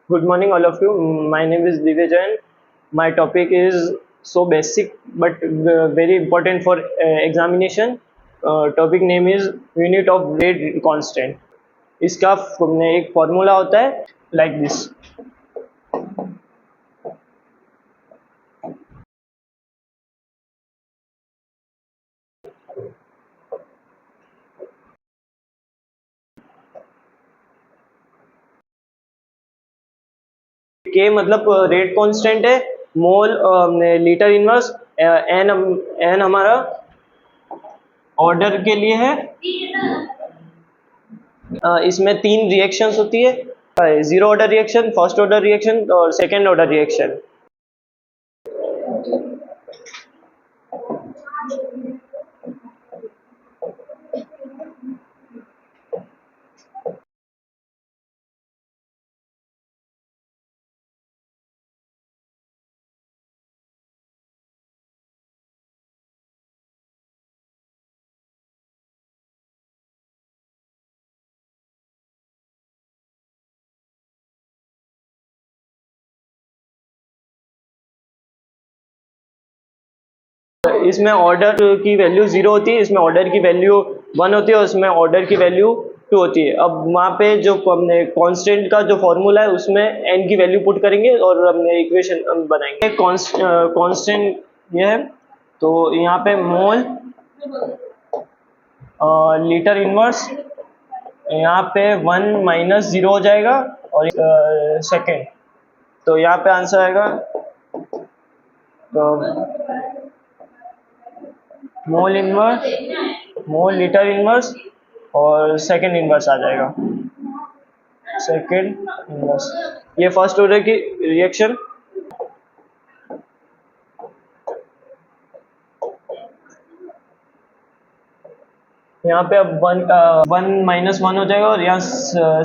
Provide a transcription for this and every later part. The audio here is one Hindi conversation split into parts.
Good morning, all of you. My name is Divya Jain. My topic is so basic but very important for examination. Topic name is unit of rate constant. इसका एक फॉर्मूला होता है like this. K मतलब रेट कांस्टेंट है, मोल लीटर इनवर्स, एन हमारा ऑर्डर के लिए है। इसमें 3 रिएक्शंस होती है, 0 order reaction, first order reaction और सेकेंड ऑर्डर रिएक्शन। इसमें ऑर्डर की वैल्यू 0 होती है, इसमें ऑर्डर की वैल्यू 1 होती है और इसमें ऑर्डर की वैल्यू 2 होती है। अब वहाँ पे जो हमने कांस्टेंट का जो फॉर्मूला है उसमें n की वैल्यू पुट करेंगे और हमने इक्वेशन बनाएंगे। कांस्टेंट ये है, तो यहाँ पे मोल लीटर इनवर्स, यहाँ पे 1 माइनस 0 हो जाएगा और सेकेंड, तो यहाँ पे आंसर आएगा मोल इनवर्स, मोल लीटर इनवर्स और सेकेंड इनवर्स आ जाएगा, सेकेंड इनवर्स। ये फर्स्ट ऑर्डर की रिएक्शन। यहाँ पे अब 1 माइनस 1 हो जाएगा और यहाँ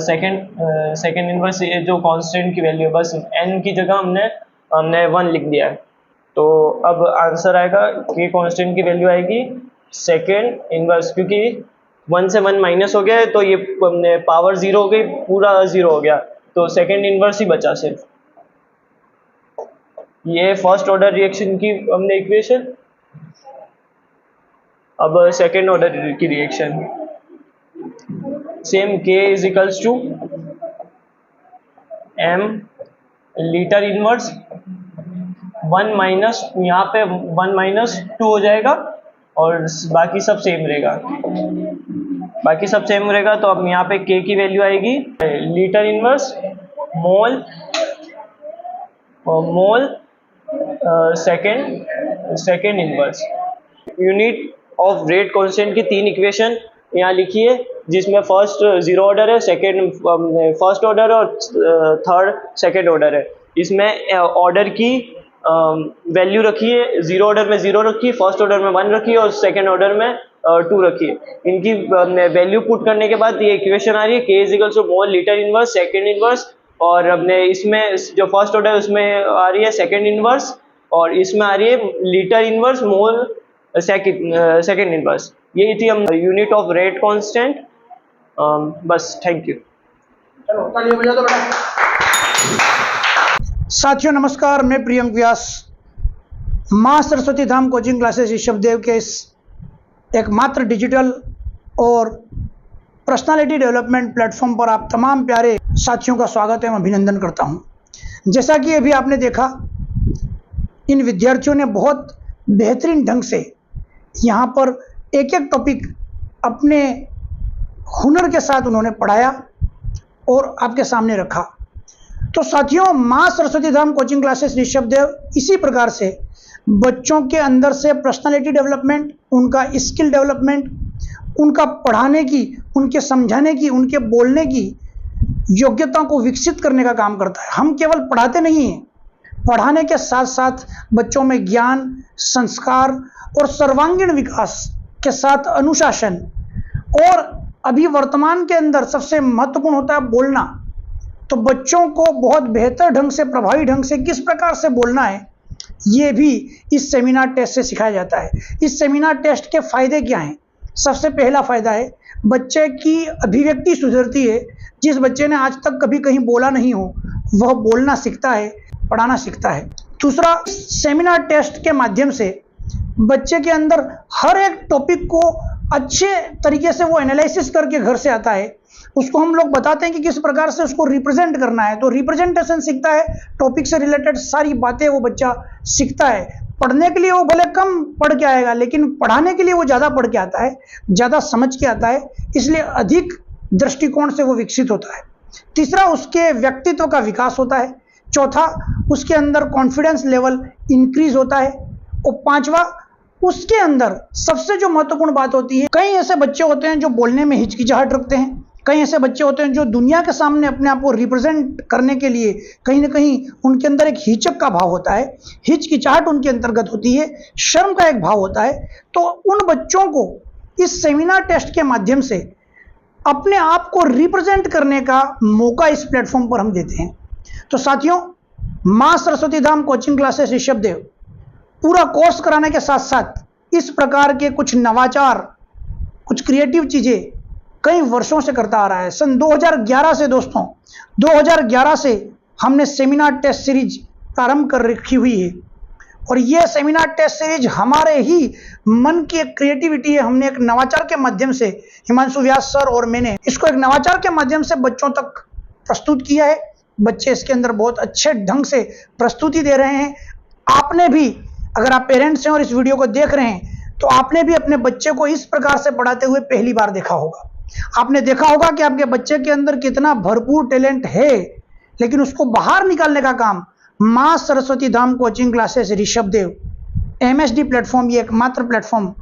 सेकेंड इनवर्स, ये जो कांस्टेंट की वैल्यू है, बस n की जगह हमने 1 लिख दिया है। तो अब आंसर आएगा कि कांस्टेंट की वैल्यू आएगी सेकेंड इनवर्स, क्योंकि 1 से 1 माइनस हो गया है तो ये पावर 0 हो गई, पूरा 0 हो गया, तो सेकेंड इनवर्स ही बचा सिर्फ। ये फर्स्ट ऑर्डर रिएक्शन की हमने इक्वेशन। अब सेकेंड ऑर्डर की reaction same, K is equals to M litre inverse 1 minus, यहाँ पे 1 माइनस 2 हो जाएगा और बाकी सब सेम रहेगा, बाकी सब सेम रहेगा। तो अब यहाँ पे K की वैल्यू आएगी litre inverse mole second inverse. Unit of rate constant की 3 इक्वेशन यहाँ लिखी है, जिसमें फर्स्ट 0 ऑर्डर है, सेकेंड फर्स्ट ऑर्डर और थर्ड सेकेंड ऑर्डर है। इसमें ऑर्डर की वैल्यू रखी है, 0 ऑर्डर में 0 रखी है, फर्स्ट ऑर्डर में 1 रखी है और सेकेंड ऑर्डर में 2 रखी है। इनकी वैल्यू पुट करने के बाद ये इक्वेशन आ रही है, K is equal to mole litre inverse second inverse, और हमने इसमें जो फर्स्ट ऑर्डर है उसमें आ रही है सेकेंड इनवर्स और इसमें आ रही है लीटर इनवर्स मोल सेकेंड इनवर्स। यही थी हम यूनिट ऑफ रेट कांस्टेंट। बस, थैंक यू। चलो तालियां बजा दो बेटा। साथियों नमस्कार, मैं प्रियंक व्यास, मां सरस्वती धाम कोचिंग क्लासेस ऋषभदेव के इस एकमात्र डिजिटल और पर्सनालिटी डेवलपमेंट प्लेटफॉर्म पर आप तमाम प्यारे साथियों का स्वागत एवं अभिनंदन करता हूं। जैसा कि अभी आपने देखा, इन विद्यार्थियों ने बहुत बेहतरीन ढंग से यहाँ पर एक एक टॉपिक अपने हुनर के साथ उन्होंने पढ़ाया और आपके सामने रखा। तो साथियों, मां सरस्वती धाम कोचिंग क्लासेस ऋषभदेव इसी प्रकार से बच्चों के अंदर से पर्सनालिटी डेवलपमेंट, उनका स्किल डेवलपमेंट, उनका पढ़ाने की, उनके समझाने की, उनके बोलने की योग्यताओं को विकसित करने का काम करता है। हम केवल पढ़ाते नहीं हैं, पढ़ाने के साथ साथ बच्चों में ज्ञान, संस्कार और सर्वांगीण विकास के साथ अनुशासन, और अभी वर्तमान के अंदर सबसे महत्वपूर्ण होता है बोलना। तो बच्चों को बहुत बेहतर ढंग से, प्रभावी ढंग से किस प्रकार से बोलना है, ये भी इस सेमिनार टेस्ट से सिखाया जाता है। इस सेमिनार टेस्ट के फायदे क्या हैं? सबसे पहला फायदा है, बच्चे की अभिव्यक्ति सुधरती है। जिस बच्चे ने आज तक कभी कहीं बोला नहीं हो, वह बोलना सीखता है, पढ़ाना सीखता है। दूसरा, सेमिनार टेस्ट के माध्यम से बच्चे के अंदर हर एक टॉपिक को अच्छे तरीके से वो एनालिसिस करके घर से आता है। उसको हम लोग बताते हैं कि किस प्रकार से उसको रिप्रेजेंट करना है, तो रिप्रेजेंटेशन सीखता है, टॉपिक से रिलेटेड सारी बातें वो बच्चा सीखता है। पढ़ने के लिए वो भले कम पढ़ के आएगा, लेकिन पढ़ाने के लिए वो ज़्यादा पढ़ के आता है, ज़्यादा समझ के आता है, इसलिए अधिक दृष्टिकोण से वो विकसित होता है। तीसरा, उसके व्यक्तित्व का विकास होता है। चौथा, उसके अंदर कॉन्फिडेंस लेवल इंक्रीज होता है। और पांचवा, उसके अंदर सबसे जो महत्वपूर्ण बात होती है, कई ऐसे बच्चे होते हैं जो बोलने में हिचकिचाहट रखते हैं, कई ऐसे बच्चे होते हैं जो दुनिया के सामने अपने आप को रिप्रेजेंट करने के लिए कहीं ना कहीं उनके अंदर एक हिचक का भाव होता है, हिचकिचाहट उनके अंतर्गत होती है, शर्म का एक भाव होता है। तो उन बच्चों को इस सेमिनार टेस्ट के माध्यम से अपने आप को रिप्रेजेंट करने का मौका इस प्लेटफॉर्म पर हम देते हैं। तो साथियों, मां सरस्वती धाम कोचिंग क्लासेस ऋषभदेव पूरा कोर्स कराने के साथ साथ इस प्रकार के कुछ नवाचार, कुछ क्रिएटिव चीजें कई वर्षों से करता आ रहा है। सन 2011 से दोस्तों, 2011 से हमने सेमिनार टेस्ट सीरीज प्रारंभ कर रखी हुई है, और यह सेमिनार टेस्ट सीरीज हमारे ही मन की एक क्रिएटिविटी है। हमने एक नवाचार के माध्यम से, हिमांशु व्यास सर और मैंने इसको एक नवाचार के माध्यम से बच्चों तक प्रस्तुत किया है। बच्चे इसके अंदर बहुत अच्छे ढंग से प्रस्तुति दे रहे हैं। आपने भी, अगर आप पेरेंट्स हैं और इस वीडियो को देख रहे हैं, तो आपने भी अपने बच्चे को इस प्रकार से पढ़ाते हुए पहली बार देखा होगा। आपने देखा होगा कि आपके बच्चे के अंदर कितना भरपूर टैलेंट है, लेकिन उसको बाहर निकालने का काम मां Saraswati Dham coaching classes Rishabhdev MSD platform, ये एकमात्र प्लेटफॉर्म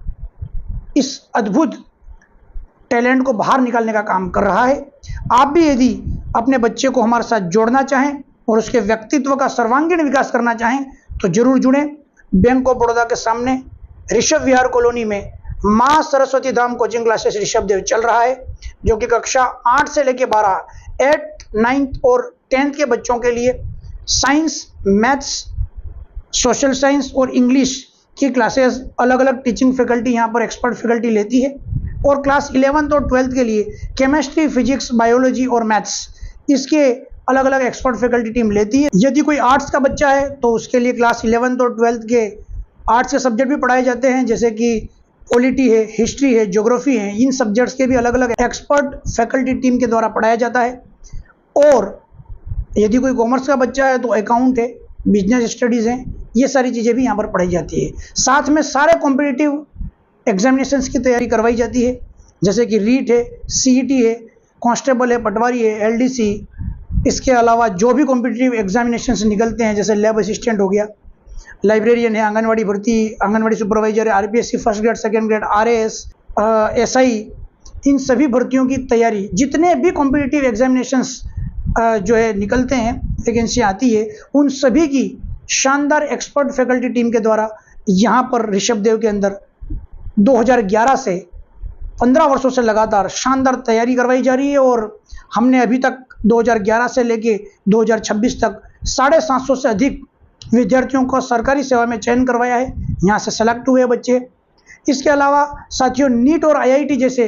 इस अद्भुत टैलेंट को बाहर निकालने का काम कर रहा है। आप भी यदि अपने बच्चे को हमारे साथ जोड़ना चाहें और उसके व्यक्तित्व का सर्वांगीण विकास करना चाहें, तो जरूर जुड़ें। बैंक ऑफ बड़ौदा के सामने ऋषभ विहार कॉलोनी में मां सरस्वती धाम कोचिंग क्लासेस ऋषभदेव चल रहा है, जो कि कक्षा 8 से लेकर 12, 8th, 9th और 10th के बच्चों के लिए साइंस, मैथ्स, सोशल साइंस और इंग्लिश की क्लासेस अलग अलग टीचिंग फैकल्टी यहाँ पर एक्सपर्ट फैकल्टी लेती है। और क्लास 11th और 12th के लिए केमिस्ट्री, फिजिक्स, बायोलॉजी और मैथ्स, इसके अलग अलग एक्सपर्ट फैकल्टी टीम लेती है। यदि कोई आर्ट्स का बच्चा है तो उसके लिए क्लास 11th और 12th के आर्ट्स के सब्जेक्ट भी पढ़ाए जाते हैं, जैसे कि पॉलिटी है, हिस्ट्री है, ज्योग्राफी है। इन सब्जेक्ट्स के भी अलग अलग एक्सपर्ट फैकल्टी टीम के द्वारा पढ़ाया जाता है। और यदि कोई कॉमर्स का बच्चा है तो अकाउंट है, बिजनेस स्टडीज़ हैं, ये सारी चीज़ें भी यहाँ पर पढ़ाई जाती है। साथ में सारे कॉम्पिटिटिव एग्जामिनेशंस की तैयारी करवाई जाती है, जैसे कि रीट है, CET है, कांस्टेबल है, पटवारी है, LDC। इसके अलावा जो भी कॉम्पिटिटिव एग्जामिनेशंस निकलते हैं, जैसे लैब असिस्टेंट हो गया, लाइब्रेरियन है, आंगनवाड़ी भर्ती, आंगनवाड़ी सुपरवाइजर है, RPSC first grade, second grade, RAS, SI, इन सभी भर्तियों की तैयारी, जितने भी कॉम्पिटिटिव एग्जामिनेशंस जो है निकलते हैं, वैकेंसी आती है, उन सभी की शानदार एक्सपर्ट फैकल्टी टीम के द्वारा यहाँ पर ऋषभदेव के अंदर 2011 से 15 वर्षों से लगातार शानदार तैयारी करवाई जा रही है। और हमने अभी तक 2011 से लेके 2026 तक 750 से अधिक विद्यार्थियों को सरकारी सेवा में चयन करवाया है, यहाँ से सेलेक्ट हुए बच्चे। इसके अलावा साथियों, नीट और IIT जैसे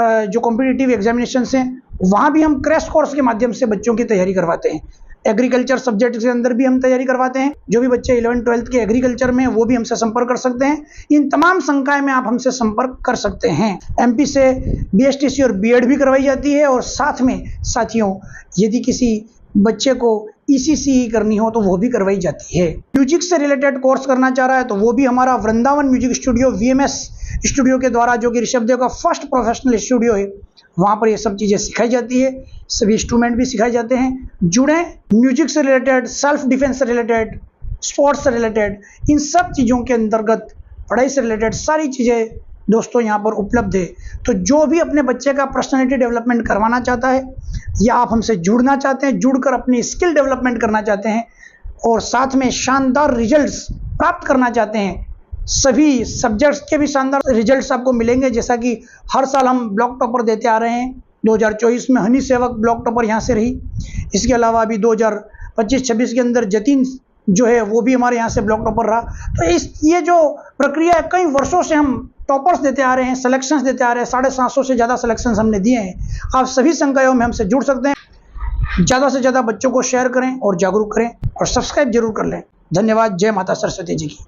जो कॉम्पिटिटिव एग्जामिनेशंस हैं, वहाँ भी हम क्रैश कोर्स के माध्यम से बच्चों की तैयारी करवाते हैं। एग्रीकल्चर सब्जेक्ट के अंदर भी हम तैयारी करवाते हैं। जो भी बच्चे 11th 12th के एग्रीकल्चर में, वो भी हमसे संपर्क कर सकते हैं। इन तमाम संकाय में आप हमसे संपर्क कर सकते हैं। MP से BSTC और B.Ed भी करवाई जाती है। और साथ में साथियों, यदि किसी बच्चे को ECCE करनी हो तो वो भी करवाई जाती है। म्यूजिक से रिलेटेड कोर्स करना चाह रहा है तो वो भी हमारा Vrindavan music studio VMS studio के द्वारा, जो कि ऋषभदेव का फर्स्ट प्रोफेशनल स्टूडियो है, वहाँ पर ये सब चीज़ें सिखाई जाती है। सभी इंस्ट्रूमेंट भी सिखाए जाते हैं। जुड़े, म्यूजिक से रिलेटेड, सेल्फ डिफेंस से रिलेटेड, स्पोर्ट्स से रिलेटेड, इन सब चीज़ों के अंतर्गत पढ़ाई से रिलेटेड सारी चीज़ें दोस्तों यहाँ पर उपलब्ध है। तो जो भी अपने बच्चे का पर्सनालिटी डेवलपमेंट करवाना चाहता है, या आप हमसे जुड़ना चाहते हैं, जुड़कर अपनी स्किल डेवलपमेंट करना चाहते हैं और साथ में शानदार रिजल्ट्स प्राप्त करना चाहते हैं, सभी सब्जेक्ट्स के भी शानदार रिजल्ट्स आपको मिलेंगे। जैसा कि हर साल हम ब्लॉक टॉपर देते आ रहे हैं। 2024 में हनी सेवक ब्लॉक टॉपर यहाँ से रही। इसके अलावा अभी 2025-26 के अंदर जतिन जो है वो भी हमारे यहाँ से ब्लॉक टॉपर रहा। तो ये जो प्रक्रिया है, कई वर्षों से हम टॉपर्स देते आ रहे हैं, सिलेक्शंस देते आ रहे हैं, 750 से ज़्यादा सिलेक्शंस हमने दिए हैं। आप सभी संकायों में हमसे जुड़ सकते हैं। ज़्यादा से ज़्यादा बच्चों को शेयर करें और जागरूक करें और सब्सक्राइब जरूर कर लें। धन्यवाद। जय माता सरस्वती जी की।